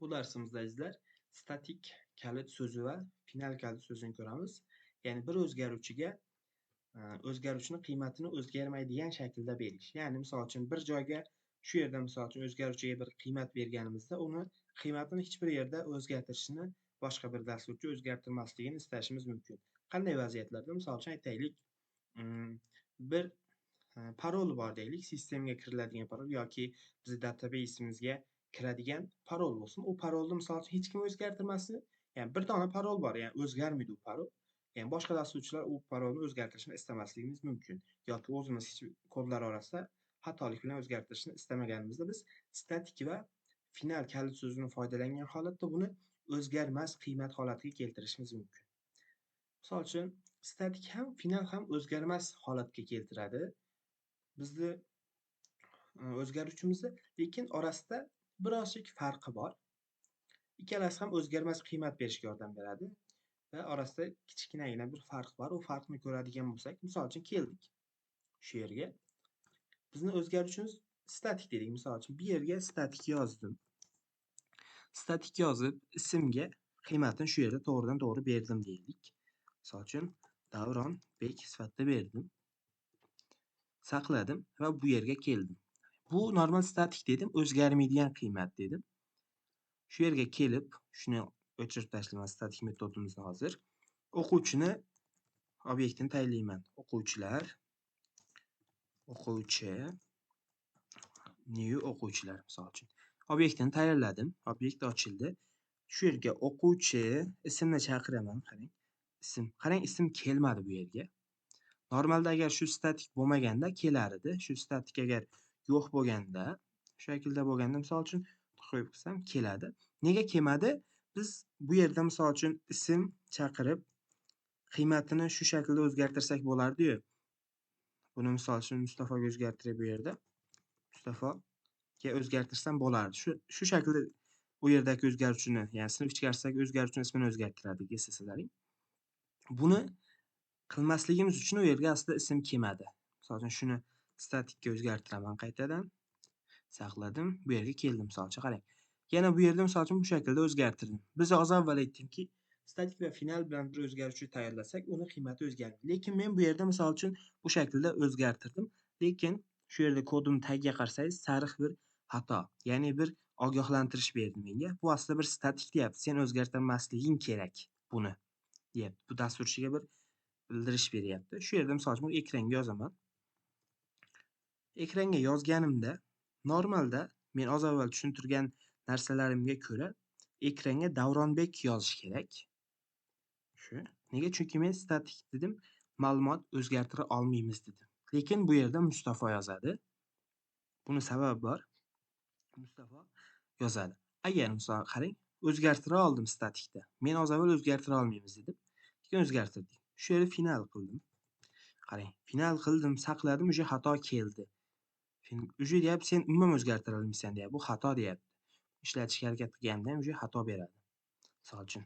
Bu darsimizda izler statik kalit so'zi va final kalit so'zini ko'ramiz. Ya'ni bir o'zgaruvchiga o'zgaruvchini qiymatini o'zgarmaydigan shaklda berish. Ya'ni misol uchun bir joyga shu yerda misol uchun o'zgaruvchiga bir qiymat berganimizda uni qiymatini hech bir yerda o'zgartirishni boshqa bir dasturchi o'zgartirmasligini istashimiz mumkin. Qanday vaziyatlarda? Misol uchun aytaylik, bir parol bor deylik, sistemaga kiriladigan parol yoki bizni database'imizga kiradigan parol bo'lsin. U parolni misol uchun hech kim o'zgartirmasin. Ya'ni bir dona parol bor, ya'ni o'zgarmaydi u parol. Ya'ni boshqa dasturchilar u parolni o'zgartirishni istamasligimiz mumkin. Yoki o'zimiz kodlar orasida xatolik bilan o'zgartirishni istamaganimizda biz statik va final kalit so'zini foydalangan holatda buni o'zgarmas qiymat holatiga keltirishimiz mumkin. Misol uchun statik ham, final ham o'zgarmas holatga keltiradi. Bizni o'zgaruvchimizni, lekin orasida birozchlik farqi bor. Ikkalasi ham o'zgarmas qiymat berishga yordam beradi va orasida kichkinagina bir farq bor. U farqni ko'radigan bo'lsak, misol uchun keldik shu yerga. Bizni o'zgaruvchimiz statik dedik. Misol uchun bu yerga statik yozdim. Statik yozib, ismga qiymatini shu yerda to'g'ridan to'g'ri berdim deylik. Misol uchun Davronbek sifatida berdim. Saqladim va bu yerga keldim. Bu normal statik dedim, o'zgarmaydigan qiymat dedim. Shu yerga kelib, shuni o'chirib tashlayman statik metodimizni hozir. O'quvchini obyektini tayinlayman. O'quvchilar, o'quvchi, new o'quvchilar misol uchun. Obyektini tayinladim. Obyekt ochildi. Shu yerga o'quvchi ismni chaqiraman, qarang. Qarang, ism kelmadi bu yerga. Normalda agar shu statik bo'lmaganda kelar edi. Shu statik agar yo'q bo'lganda, shu shaklda bo'lganda misol uchun qo'yib qilsam keladi. Nega kelmadi? Biz bu yerda misol uchun ism chaqirib qiymatini shu shaklda o'zgartirsak bo'lardi-yu. Buni misol uchun Mustafoga o'zgartirib bu yerda Mustafoga o'zgartirsam bo'lardi. Shu shaklda u yerdagi o'zgaruvchini, ya'ni sinf ichkarisidagi o'zgaruvchini ismini o'zgartirardik, eslasalaring. Buni qilmasligimiz uchun u yerga aslida ism kelmadi. Misol uchun shuni statikka o'zgartiraman qaytadan. Saqladim, bu yerga keldim misol uchun qarang. Yana bu yerda misol uchun bu shaklda o'zgartirdim. Biz hozir avval aytdimki, statik va final bilan bir o'zgaruvchi tayyorlasak, uni qiymati o'zgarmaydi. Lekin men bu yerda misol uchun bu shaklda o'zgartirdim. Lekin shu yerda kodimni tagiga qarasangiz, sariq bir xato, ya'ni bir ogohlantirish berdi menga. Bu aslida bir statik deyapti. Sen o'zgartirmasliging kerak buni, deyapti. Bu dasturchiga bir bildirish beryapti. Shu yerda misol uchun ekranga yozaman. Ekranga yozganimda normalda men az avval tushuntirgan narsalarimga ko'ra ekranga Davronbek yozish kerak. Shu. Nega? Chunki men statik dedim, ma'lumot o'zgartira olmaymiz dedim. Lekin bu yerda Mustafo yozadi. Buni sababi bor. Mustafo yozadi. Agar misol qarang, o'zgartira oldim statikda. Men az avval o'zgartira olmaymiz dedim. Lekin o'zgartirdik. Shu yerda final qildim. Qarang, final qildim, saqladim, o'sha xato keldi. Uje deyapti, sen umuman o'zgartira olmaysan deyapti. Bu xato deyapti. Ishlatishga harakat qilganda ham uje xato beradi. Misol uchun.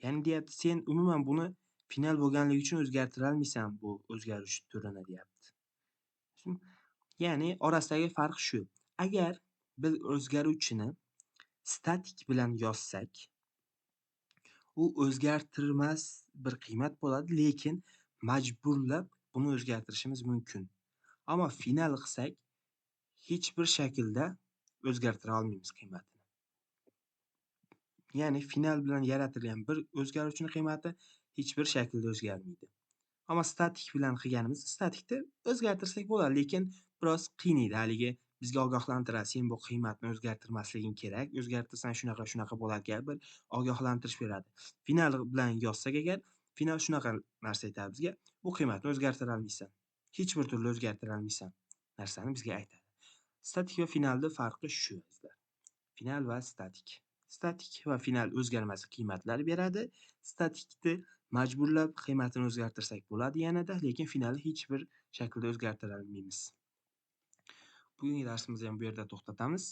Ya'ni deyapti, sen umuman buni final bo'lganligi uchun o'zgartira olmaysan bu o'zgaruvchi turini deyapti. Ya'ni orasidagi farq shu. Agar biz o'zgaruvchini statik bilan yozsak, u o'zgartirmas bir qiymat bo'ladi, lekin majburlab buni o'zgartirishimiz mumkin. Ammo final qilsak, hech bir shaklda o'zgartira olmaymiz qiymatini. Ya'ni final bilan yaratilgan bir o'zgaruvchining qiymati hech bir shaklda o'zgarmaydi. Ammo statik bilan qilganimiz, statikda o'zgartirsak bo'ladi, lekin biroz qiynaydi. Haligi bizga ogohlantiradi, sen bu qiymatni o'zgartirmasliging kerak, o'zgartirsang shunaqa bo'ladi degan bir ogohlantirish beradi. Final bilan yozsak agar, final shunaqa narsa aytadi bizga, bu qiymatni o'zgartira olmaysan. Hech bir turli o'zgartira olmaysan narsani bizga aytadi. Statik va finalning farqi shu bizlar. Final va statik. Statik va final o'zgarmas qiymatlar beradi. Statikni majburlab qiymatini o'zgartirsak bo'ladi yanada, lekin finalni hech bir shaklda o'zgartira olmaymiz. Bugungi darsimizni ham bu yerda to'xtatamiz.